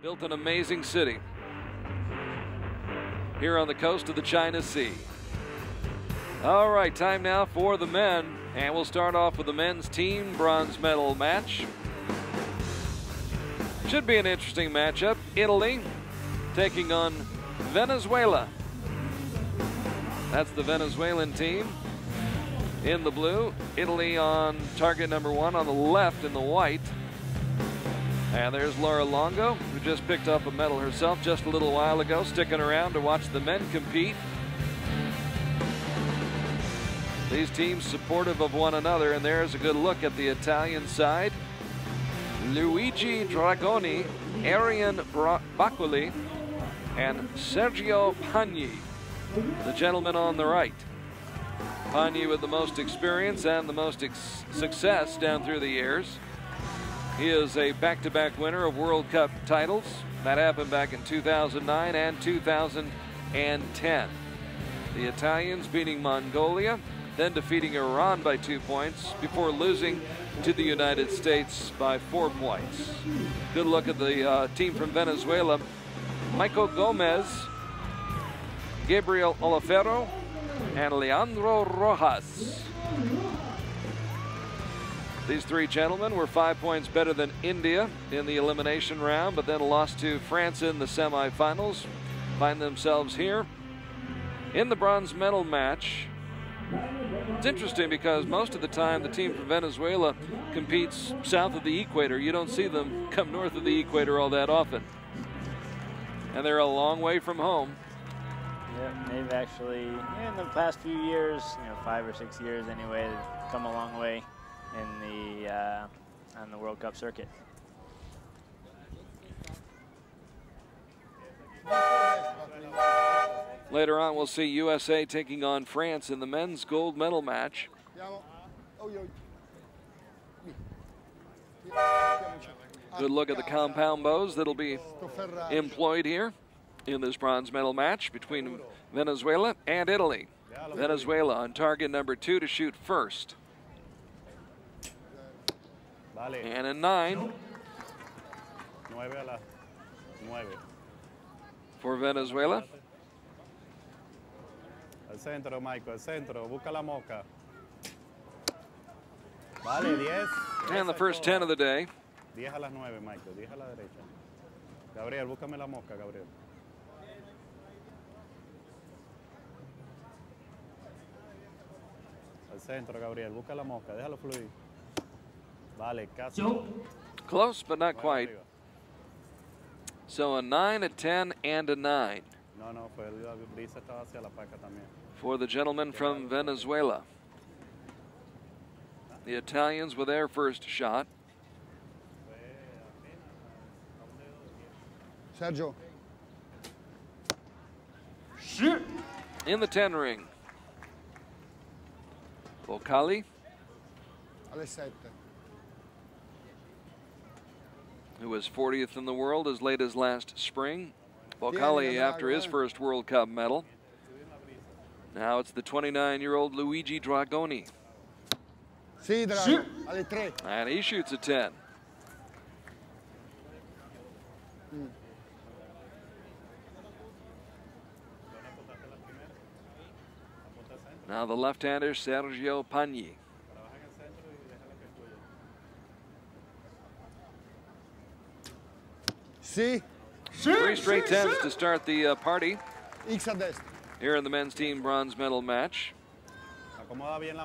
Built an amazing city here on the coast of the China Sea. All right, time now for the men, and we'll start off with the men's team bronze medal match. Should be an interesting matchup. Italy taking on Venezuela. That's the Venezuelan team in the blue. Italy on target number 1 on the left in the white. And there's Laura Longo, who just picked up a medal herself just a little while ago, sticking around to watch the men compete. These teams supportive of one another, and there's a good look at the Italian side. Luigi Dragoni, Arian Baccoli, and Sergio Pagni, the gentleman on the right. Pagni with the most experience and the most success down through the years. He is a back-to-back winner of World Cup titles. That happened back in 2009 and 2010. The Italians beating Mongolia, then defeating Iran by 2 points before losing to the United States by 4 points. Good look at the team from Venezuela. Michael Gomez, Gabriel Olafero, and Leandro Rojas. These three gentlemen were 5 points better than India in the elimination round, but then lost to France in the semifinals. Find themselves here in the bronze medal match. It's interesting because most of the time the team from Venezuela competes south of the equator. You don't see them come north of the equator all that often. And they're a long way from home. Yeah, they've actually, in the past few years, 5 or 6 years anyway, they've come a long way in the on the World Cup circuit. Later on, we'll see USA taking on France in the men's gold medal match. Good look at the compound bows that'll be employed here in this bronze medal match between Venezuela and Italy. Venezuela on target number 2 to shoot first. And a 9 for Venezuela. Al centro, Michael, al centro, busca la mosca. Vale, 10. And the first 10 of the day. 10 a las 9, Michael, 10 a la derecha. Gabriel, búscame la mosca, Gabriel. Al centro, Gabriel, busca la mosca, déjalo fluir. Vale, casi. Close, but not quite. So a 9, a 10, and a 9. No, fue la brisa estaba hacia la paca también. For the gentleman from Venezuela. The Italians with their first shot. Sergio. Shoot! In the 10 ring. Vocali. Alle 7. Who was 40th in the world as late as last spring. Vocali after his first World Cup medal. Now it's the 29-year-old Luigi Dragoni. Sì, Dragoni. Alle 3. And he shoots a 10. Now the left-hander Sergio Pagni. Sì. 3 straight 10s to start the party X a destra. here in the men's team bronze medal match.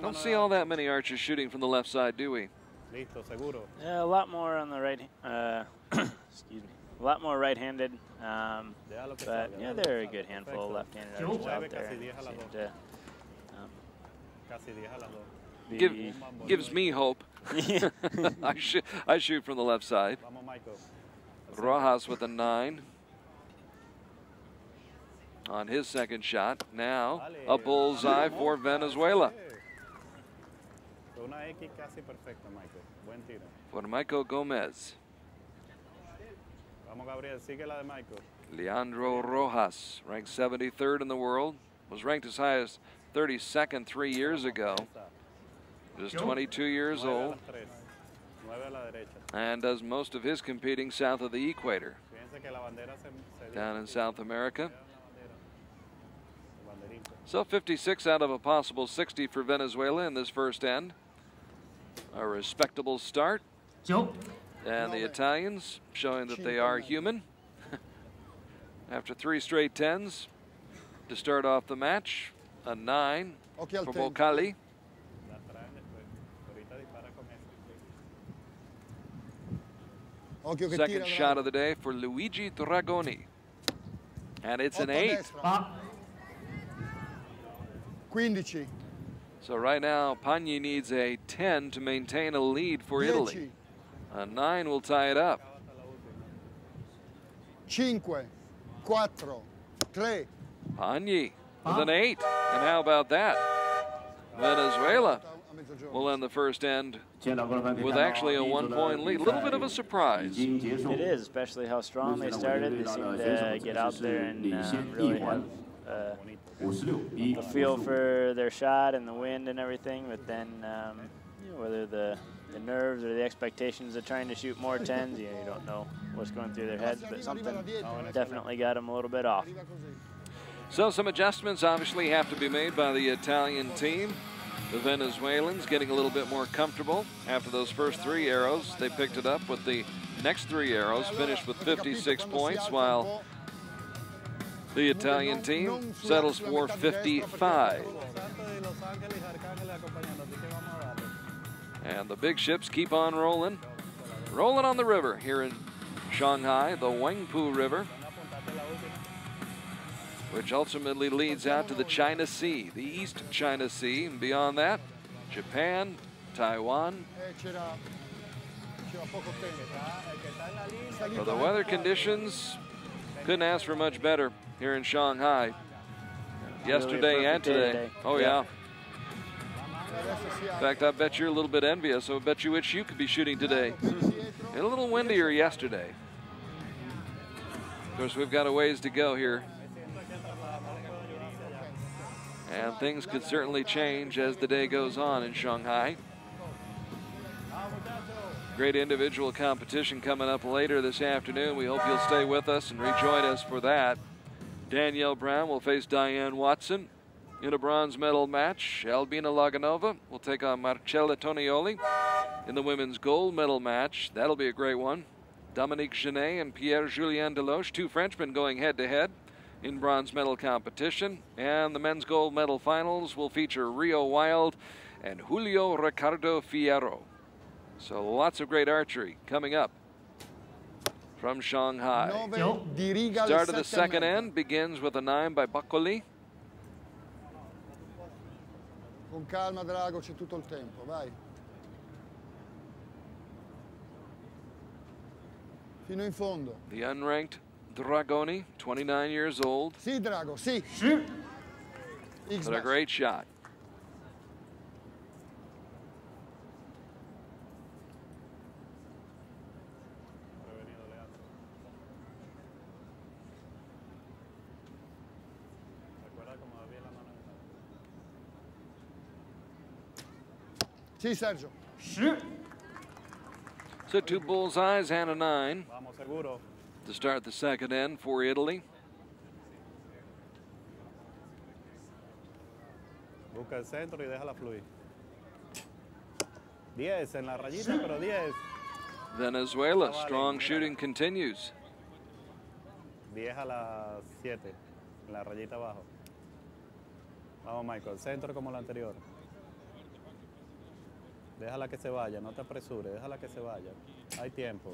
Don't see all that many archers shooting from the left side, do we? Yeah, a lot more on the right. Excuse me. A lot more right-handed. But yeah, they're a good handful of left-handed archers out there. Gives me hope. I shoot from the left side. Rojas with a 9 on his second shot. Now a bullseye for Venezuela. For Michael Gomez. Leandro Rojas, ranked 73rd in the world, was ranked as high as 32nd 3 years ago. Just 22 years old, and does most of his competing south of the equator. down in South America. So 56 out of a possible 60 for Venezuela in this first end. A respectable start. And the Italians showing that they are human. After 3 straight 10s to start off the match. A 9 for Boccali. Second shot of the day for Luigi Dragoni. And it's an 8. 15. So right now, Pagni needs a 10 to maintain a lead for Italy. A 9 will tie it up. 5, 4, 3. Pagni with an 8. And how about that? Venezuela will end the first end with actually a 1-point lead. A little bit of a surprise. It is, especially how strong they started. They seemed to get out there and really have a feel for their shot and the wind and everything. But then, you know, whether the nerves or the expectations of trying to shoot more 10s, you don't know what's going through their heads. But something definitely got them a little bit off. So some adjustments obviously have to be made by the Italian team. The Venezuelans getting a little bit more comfortable after those first 3 arrows. They picked it up with the next 3 arrows, finished with 56 points, while the Italian team settles for 55. And the big ships keep on rolling. Rolling on the river here in Shanghai, the Huangpu River, which ultimately leads out to the China Sea, the East China Sea, and beyond that, Japan, Taiwan. So the weather conditions couldn't ask for much better here in Shanghai. Yesterday and today. Oh yeah. In fact, I bet you're a little bit envious. I bet you wish you could be shooting today. And a little windier yesterday. Of course, we've got a ways to go here. And things could certainly change as the day goes on in Shanghai. Great individual competition coming up later this afternoon. We hope you'll stay with us and rejoin us for that. Danielle Brown will face Diane Watson in a bronze medal match. Albina Laganova will take on Marcella Tonioli in the women's gold medal match. That'll be a great one. Dominique Genet and Pierre-Julien Deloche, 2 Frenchmen going head-to-head in bronze medal competition. And the men's gold medal finals will feature Rio Wild and Julio Ricardo Fierro. So lots of great archery coming up from Shanghai. Start of the second end begins with a 9 by Boccali. Con calma, Drago, c'è tutto il tempo, vai. Fino in fondo. The unranked Dragoni, 29 years old. Sì, Drago, sì. But a great shot. Sì, Sergio. So 2 bullseyes and a 9 to start the second end for Italy. Busca el centro y déjala fluir. 10 en la rayita, pero 10. Venezuela, strong shooting continues. 10 a las 7, en la rayita abajo. Vamos, Michael, centro como la anterior. Déjala que se vaya, no te apresures, déjala que se vaya. Hay tiempo.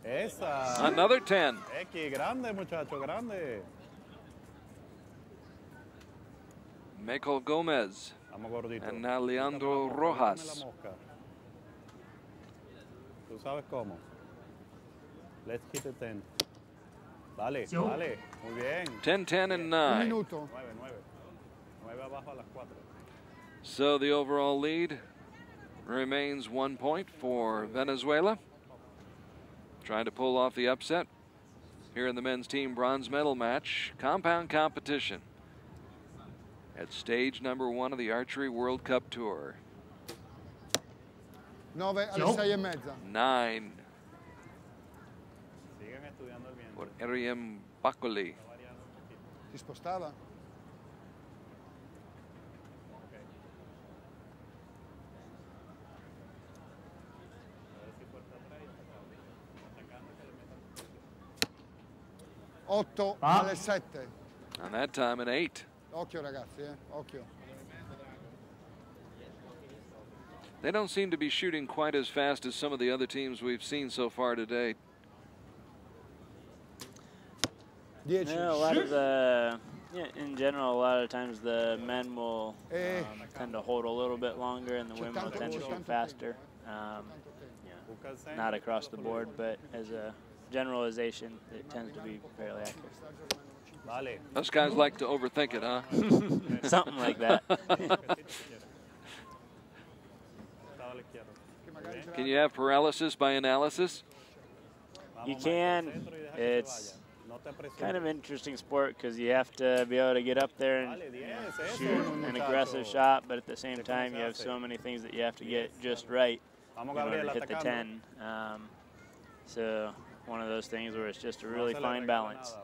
Esa. Another 10. X, grande, muchacho, grande. Michael Gomez. Vamos, gordito. And now Leandro Rojas. Tú sabes cómo. Let's hit the 10. Dale, dale. Muy bien. 10, 10, and 9. 9, 9 abajo a las 4. So the overall lead remains 1 point for Venezuela. Trying to pull off the upset here in the men's team bronze medal match. Compound competition at stage number 1 of the Archery World Cup Tour. 9 alle 6:30. 9. por Arian Bacoli. Si spostava? Otto alle 7. And that time an 8. Occhio ragazzi, occhio. They don't seem to be shooting quite as fast as some of the other teams we've seen so far today. Yeah, a lot of the, in general, a lot of times the men will tend to hold a little bit longer and the women will tend to shoot faster. Not across the board, but as a generalization, it tends to be fairly accurate. Those guys like to overthink it, huh? Something like that. Can you have paralysis by analysis? You can. It's kind of an interesting sport because you have to be able to get up there and shoot an aggressive shot, but at the same time you have so many things that you have to get just right in order to hit the 10. So one of those things where it's just a really fine balance.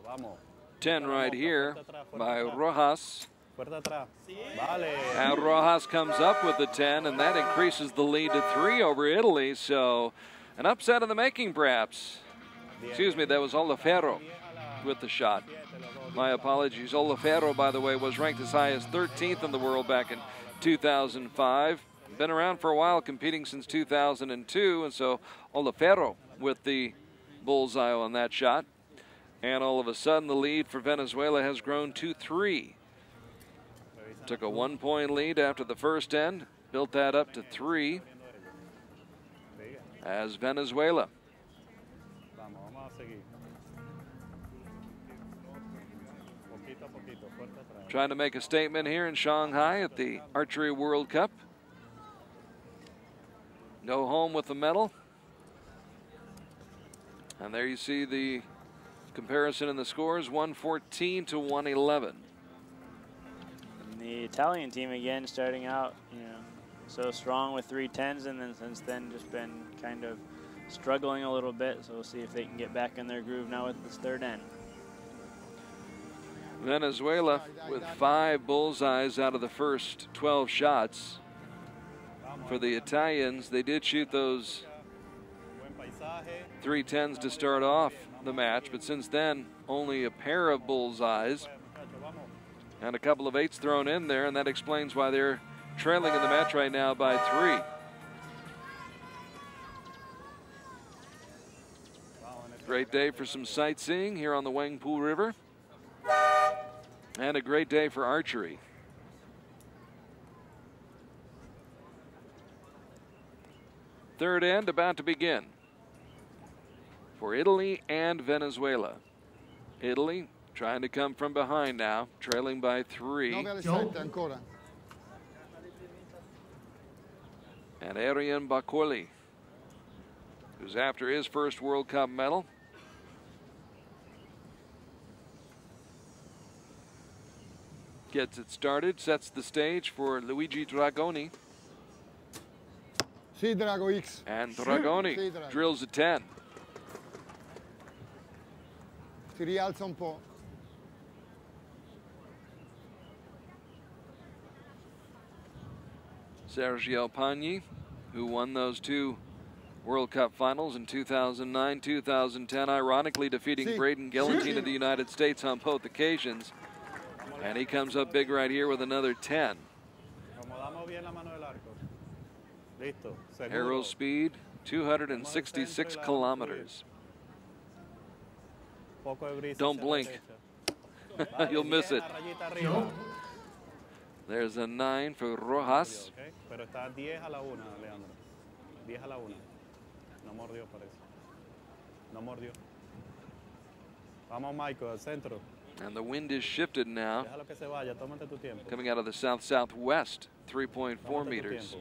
10 right here by Rojas. And Rojas comes up with the 10, and that increases the lead to 3 over Italy. So an upset in the making, perhaps. Excuse me, that was Olafero with the shot. My apologies. Olafero, by the way, was ranked as high as 13th in the world back in 2005. Been around for a while, competing since 2002, and so Olafero with the bullseye on that shot. And all of a sudden, the lead for Venezuela has grown to 3. Took a 1-point lead after the first end, built that up to 3 as Venezuela. Trying to make a statement here in Shanghai at the Archery World Cup. Go home with the medal. And there you see the comparison in the scores, 114 to 111. The Italian team again starting out, so strong with 3 10s, and then since then just been kind of struggling a little bit. So we'll see if they can get back in their groove now with this third end. Venezuela with 5 bullseyes out of the first 12 shots. For the Italians, they did shoot those 3 10s to start off the match, but since then only a pair of bullseyes and a couple of 8s thrown in there, and that explains why they're trailing in the match right now by 3. Great day for some sightseeing here on the Wangpu River, and a great day for archery. Third end about to begin for Italy and Venezuela. Italy trying to come from behind now, trailing by 3. And Arian Bacoli, who's after his first World Cup medal. Gets it started, sets the stage for Luigi Dragoni. Sì, Drago X. And Dragoni Sì, Drago. drills a 10. Si rialza un po'. Sergio Pagni, who won those 2 World Cup finals in 2009, 2010, ironically defeating Braden Gillentine of the United States on both occasions. And he comes up big right here with another 10. Arrow speed, 266 kilometers. Don't blink. You'll miss it. There's a 9 for Rojas. Pero está 10 a la 1, Leandro. 10 a la 1. No mordió, parece. No mordió. Vamos, Michael, al centro. And the wind is shifted now. Déjalo que se vaya, tómate tu tiempo. Coming out of the south-southwest, 3.4 meters.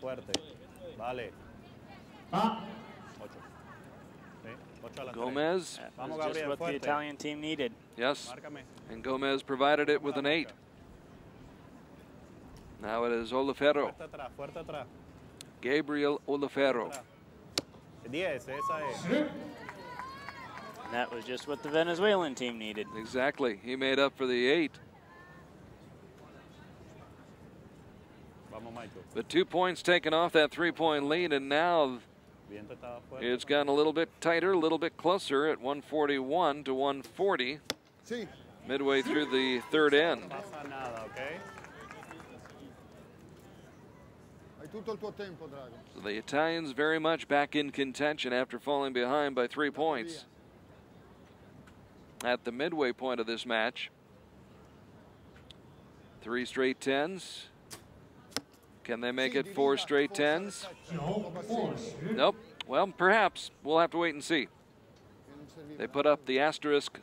Fuerte. Vale. 8. Gomez. That was just what the Italian team needed. Yes, and Gomez provided it with an 8. Now it is Olafero. Fuerte atrás. Gabriel Olafero. 10, esa es. that was just what the Venezuelan team needed. Exactly. He made up for the 8. But 2 points taken off that 3-point lead, and now it's gotten a little bit tighter, a little bit closer at 141 to 140. Midway through the third end. So the Italians very much back in contention after falling behind by 3 points at the midway point of this match. 3 straight 10s. Can they make it 4 straight 10s? Nope. Well, perhaps. We'll have to wait and see. They put up the asterisk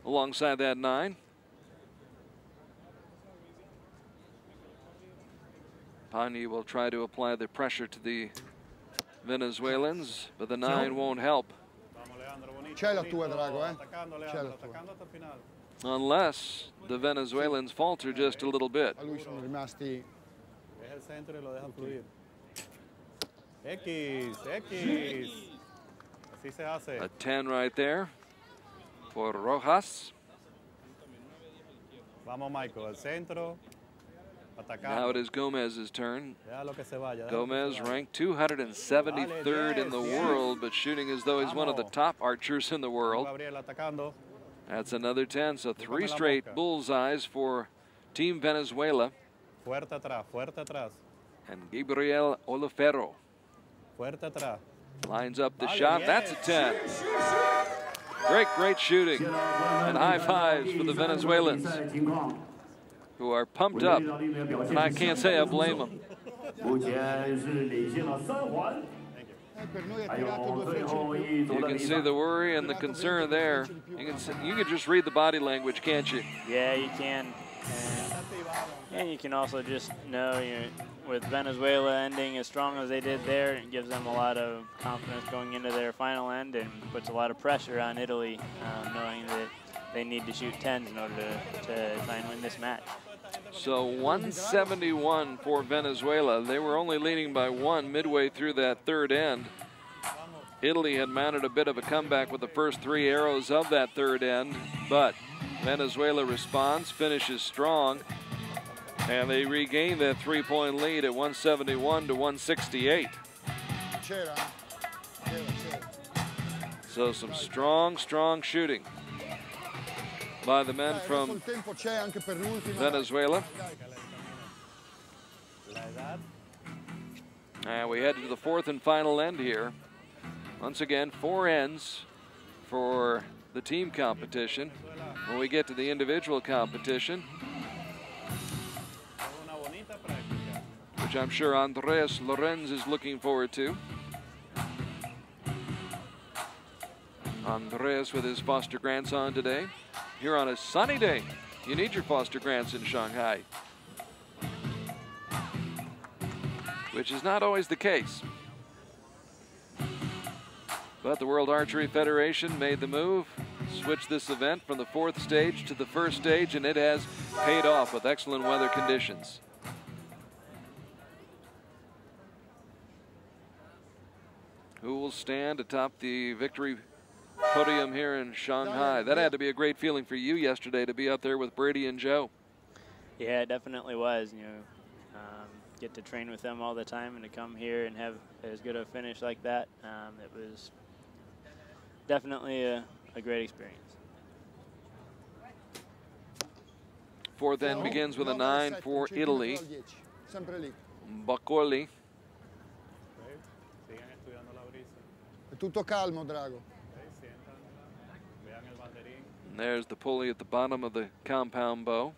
alongside that 9. Pani will try to apply the pressure to the Venezuelans, but the 9 won't help. C'è la tua, Drago, eh? C'è la tua. Unless the Venezuelans falter just a little bit. A lui sono rimasti. A 10 right there for Rojas. Vamos, Michael, al centro. Now it is Gomez's turn. Gomez ranked 273rd in the world, but shooting as though he's one of the top archers in the world. That's another 10, so 3 straight bullseyes for Team Venezuela. And Gabriel Olifero lines up the shot. That's a 10. Great shooting. And high fives for the Venezuelans, who are pumped up, and I can't say I blame them. You can see the worry and the concern there. You can just read the body language, can't you? Yeah, you can. And you can also just know, with Venezuela ending as strong as they did there, it gives them a lot of confidence going into their final end and puts a lot of pressure on Italy, knowing that they need to shoot 10s in order to try and win this match. So 171 for Venezuela. They were only leading by 1 midway through that third end. Italy had mounted a bit of a comeback with the first 3 arrows of that third end, but Venezuela responds, finishes strong, and they regain that 3-point lead at 171 to 168. So some strong shooting by the men from Venezuela. And we head to the 4th and final end here. Once again, 4 ends for the team competition. When we get to the individual competition, which I'm sure Andres Lorenz is looking forward to. Andres with his foster grandson today. Here on a sunny day, you need your foster grands in Shanghai, which is not always the case. But the World Archery Federation made the move, switched this event from the 4th stage to the 1st stage, and it has paid off with excellent weather conditions. Who will stand atop the victory podium here in Shanghai? That had to be a great feeling for you yesterday to be up there with Brady and Joe. Yeah, it definitely was. Get to train with them all the time and to come here and have as good a finish like that. It was definitely a great experience. 4th end begins with a 9 for Italy. Baccoli. Tutto calmo, Drago. And there's the pulley at the bottom of the compound bow.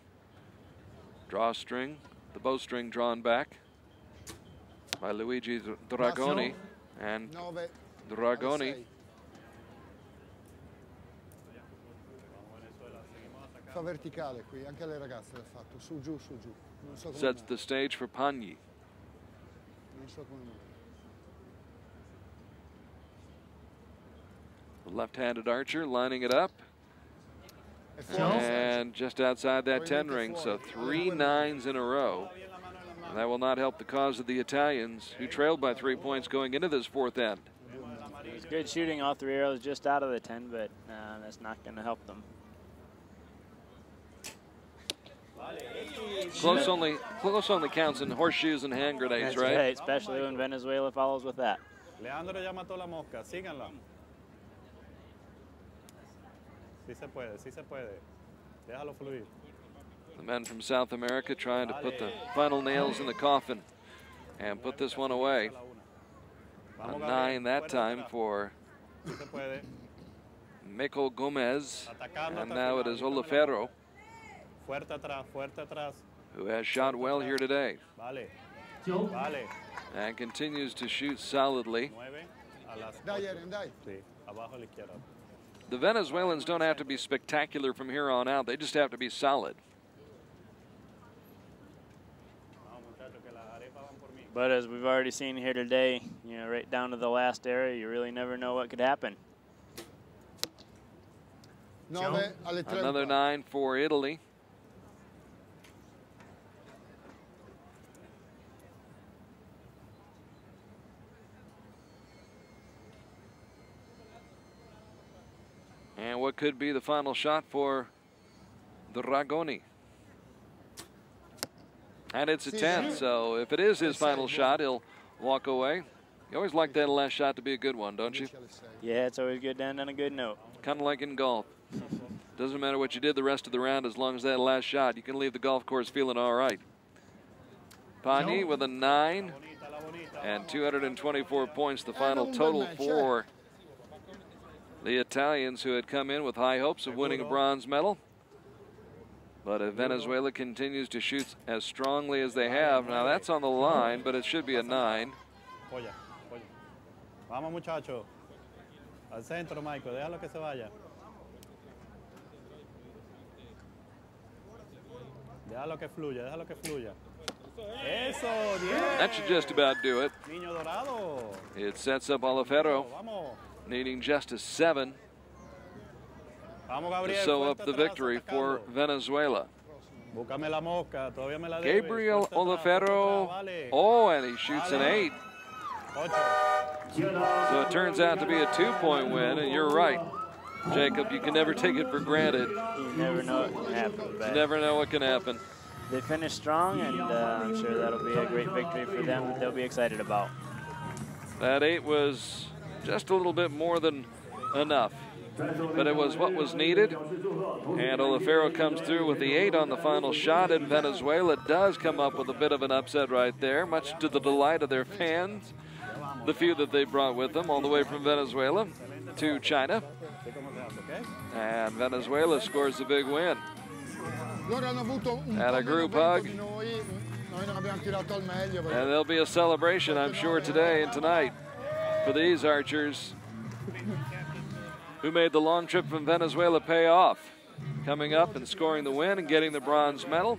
Drawstring, the bowstring drawn back by Luigi Dragoni. And Dragoni Fa verticale qui, anche le ragazze l'ha fatto, su giù, su giù. Non so come sets the stage for Pani. Non so come mai. The left-handed archer lining it up. And just outside that 10 ring, so 3 9s in a row. And that will not help the cause of the Italians, who trailed by 3 points going into this 4th end. It was good shooting, all 3 arrows just out of the 10, but that's not going to help them. Close only counts in horseshoes and hand grenades, That's right? especially when Venezuela follows with that. Leandro ya mató la mosca, síganla. Sí se puede, sí se puede. Déjalo fluir. The men from South America trying to put the final nails in the coffin and put this one away. A 9 that time for Meco Gomez, and now it is Olafero, Fuerte atrás, fuerte atrás. who has shot well here today Vale. Vale. and continues to shoot solidly. 9 a las Dai, 8. Eren, dai. Sí, abajo a la izquierda. The Venezuelans don't have to be spectacular from here on out. They just have to be solid. Vamos, muchachos, que las arepas van por mí. But as we've already seen here today, you know, right down to the last area, you really never know what could happen. 9 alle 3. Another 9 for Italy. And what could be the final shot for Dragoni? And it's a 10, so if it is his final shot, he'll walk away. You always like that last shot to be a good one, don't you? Yeah, it's always good to end on a good note. Kind of like in golf. Doesn't matter what you did the rest of the round, as long as that last shot, you can leave the golf course feeling all right. Pani with a 9 and 224 points, the final total for the Italians, who had come in with high hopes of winning a bronze medal. But if Venezuela continues to shoot as strongly as they have, now that's on the line, but it should be a 9. Polla, polla. Vamos, muchachos. Al centro, Michael. Déjalo que se vaya. Déjalo que fluya, déjalo que fluya. Eso, 10. That should just about do it. Niño dorado. It sets up Olafero, Vamos. needing just a 7 Vamos, to Gabriel. sew fuerte up the atrás, victory for atacando. Venezuela. Búscame la mosca, todavía me la debes. Gabriel Fuerte atrás, Olafero, fuerte atrás, vale. oh, and he shoots an 8. 8. So it turns out to be a 2-point win, and you're right, Jacob, you can never take it for granted. You never know what can happen. You But never know what can happen. they finished strong, and I'm sure that'll be a great victory for them that they'll be excited about. That 8 was just a little bit more than enough, but it was what was needed. And Olafero comes through with the 8 on the final shot, and Venezuela does come up with a bit of an upset right there, much to the delight of their fans, the few that they brought with them all the way from Venezuela to China. And Venezuela scores a big win. Loro hanno avuto un And a po' meno group vento hug. di noi. Noi non abbiamo tirato al meglio. And there'll be a celebration, I'm sure, today and tonight for these archers who made the long trip from Venezuela pay off, coming up and scoring the win and getting the bronze medal.